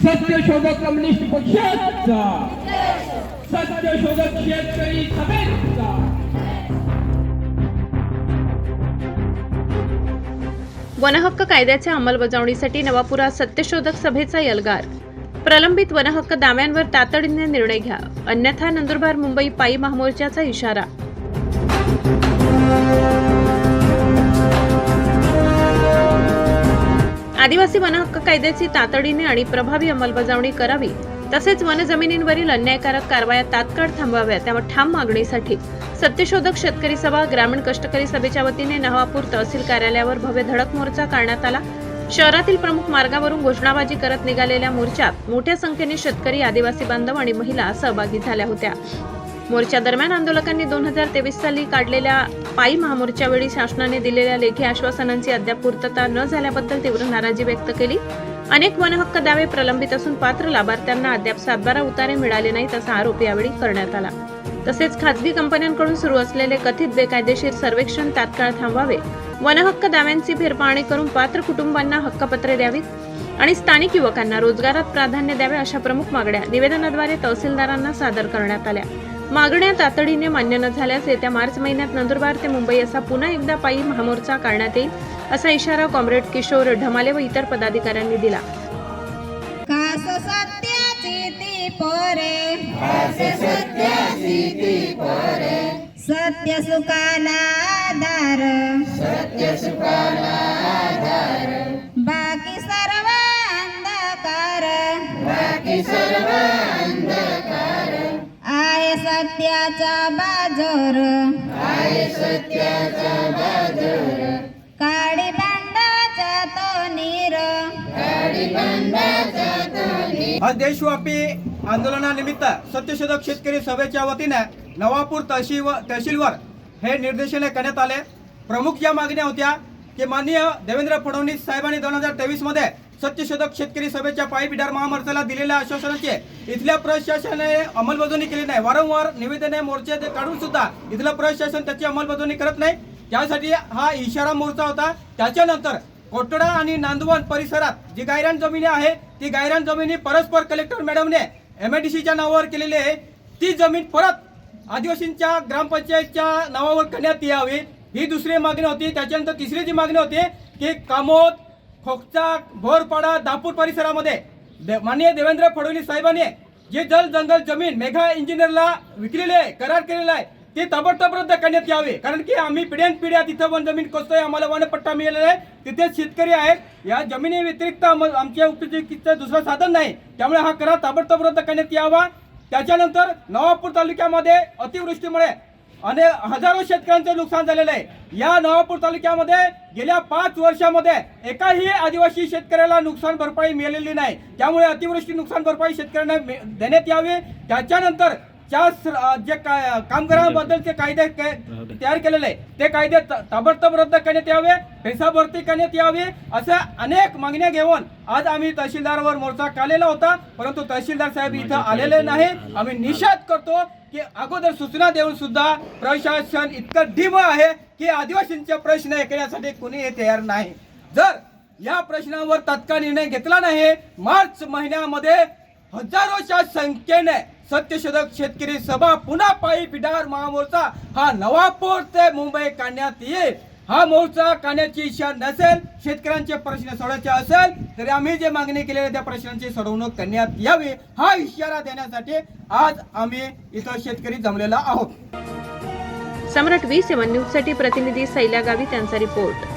सत्यशोधक कम्युनिस्ट पक्षाचा, सत्यशोधक शेतकरी सभेचा. वनहक्क कायद्याच्या अंमलबजावणीसाठी नवापुरात सत्यशोधक सभेचा एल्गार. प्रलंबित वनहक्क दाव्यांवर तातडीने निर्णय घ्या, अन्यथा नंदुरबार मुंबई पायी महामोर्चाचा इशारा. आदिवासी वनहक्क कायद्याची तातडीने आणि प्रभावी अंमलबजावणी करावी, तसेच वनजमिनींवरील अन्यायकारक कारवाया तात्काळ थांबवाव्या, त्या ठाम मागणीसाठी सत्यशोधक शेतकरी सभा ग्रामीण कष्टकरी सभेच्या वतीने नवापूर तहसील कार्यालयावर भव्य धडक मोर्चा काढण्यात आला. शहरातील प्रमुख मार्गावरून घोषणाबाजी करत निघालेल्या मोर्चात मोठ्या संख्येने शेतकरी, आदिवासी बांधव आणि महिला सहभागी झाल्या होत्या. मोर्चा दरम्यान आंदोलकांनी 2023 साली काढलेल्या पायी महामोर्चावेळी शासनाने दिलेल्या लेखी आश्वासनांची अद्याप पूर्तता न झाल्याबद्दल तीव्र नाराजी व्यक्त केली. अनेक वनहक्क दावे प्रलंबित असून पात्र लाभार्थ्यांना अद्याप 7/12 उतारे मिळाले नाहीत असा आरोप यावेळी करण्यात आला. तसेच खासगी कंपन्यांकडून सुरू असलेले कथित बेकायदेशीर सर्वेक्षण तात्काळ थांबवावे, वनहक्क दाव्यांची फेरपाहणी करून पात्र कुटुंबांना हक्कपत्रे द्यावीत आणि स्थानिक युवकांना रोजगारात प्राधान्य द्यावे अशा प्रमुख मागण्या निवेदनाद्वारे तहसीलदारांना सादर करण्यात आल्या. मागण्या तातडीने मान्य न झाल्यास येत्या मार्च महिन्यात नंदुरबार ते मुंबई असा पुन्हा एकदा पायी महामोर्चा काढण्यात येईल असा इशारा कॉम्रेड किशोर ढमाले व इतर पदाधिकाऱ्यांनी दिला. सत्य सुखाला आधार, बाकी सर्व अंधकार, आहे सत्याच्या बाजूर, काळी बंडाचा तो नीर. आज देशव्यापी आंदोलनानिमित्त सत्यशोधक शेतकरी सभेच्या वतीने नवापूर तहसीलवर हे निर्देशन करण्यात आले. प्रमुख या मागण्या होत्या की माननीय देवेंद्र फडणवीस साहेबांनी 2023 मध्ये सत्यशोधक शेतकरी सभेच्या पायी बिडार महामोर्चाला दिलेल्या आश्वासनाचे इथल्या प्रशासनाने अंमलबजावणी केली नाही. वारंवार निवेदने मोर्चे काढून सुद्धा इथलं प्रशासन त्याची अंमलबजावणी करत नाही. त्यासाठी हा इशारा मोर्चा होता. त्याच्यानंतर कोटडा आणि नांदवण परिसरात जी गायरान जमिनी आहे ती गायरान जमिनी परस्पर कलेक्टर मॅडमने MIDCच्या नावावर केलेली आहे. ती जमीन परत आदिवासींच्या ग्रामपंचायतच्या नावावर करण्यात यावी, ही दुसरी मागणी होती. त्याच्यानंतर तिसरी जी मागणी होती की कामोद, खोकचा, भोरपाडा, दापूर परिसरामध्ये माननीय देवेंद्र फडणवीस साहेबांनी जे जंगल जमीन मेघा इंजिनियरला विकलेली आहे, करार केलेला आहे, ती ताबडतोब रद्द करण्यात यावी. कारण की आम्ही पिढ्यानपिढ्या तिथं वन जमीन कोसतोय, आम्हाला वनपट्टा मिळालेला आहे, तिथे शेतकरी आहेत. या जमिनी व्यतिरिक्त आमच्या उपजीविकेचं दुसरं साधन नाही, त्यामुळे हा करार ताबडतोब रद्द करण्यात यावा. त्याच्यानंतर नवापूर तालुक्यामध्ये अतिवृष्टीमुळे हजारो शेतकऱ्यांचं नुकसान झालेलं आहे. या नवापूर तालुक्यामध्ये गेल्या 5 वर्षामध्ये एकाही आदिवासी शेतकऱ्याला नुकसान भरपाई मिळालेली नाही. त्यामुळे अतिवृष्टी नुकसान भरपाई शेतकऱ्यांना देण्यात यावी. त्याच्यानंतर जे कामगारांबद्दलचे कायदे तयार केलेले ते कायदे ताबडतोब रद्द करण्यात यावे, पैसा भरती करण्यात यावी, अशा अनेक मागण्या घेऊन आज आम्ही तहसीलदारावर मोर्चा काढलेला होता. परंतु तहसीलदार साहेब इथं आलेले नाही. आम्ही निषेध करतो की अगोदर सूचना देऊन सुद्धा प्रशासन इतकं ढिम आहे की आदिवासींचे प्रश्न ऐकण्यासाठी कुणीही तयार नाही. जर या प्रश्नावर तात्काळ निर्णय घेतला नाही, मार्च महिन्यामध्ये हजारोच्या संख्येने सत्यशोधक शेतकरी सभा पुन्हा पायी बिडार महामोर्चा हा नवापूर ते मुंबई काढण्यात येईल. हा मोर्चा काढण्याची इच्छा नसेल, शेतकऱ्यांचे प्रश्न सोडवायचे असेल तरी आम्ही जे मागणी केलेल्या त्या प्रश्नांची सोडवणूक करण्यात यावी, हा इशारा देण्यासाठी आज आम्ही इथं शेतकरी जमलेला आहोत. सम्राट 20 न्यूज साठी प्रतिनिधी सैला गावी त्यांचा रिपोर्ट.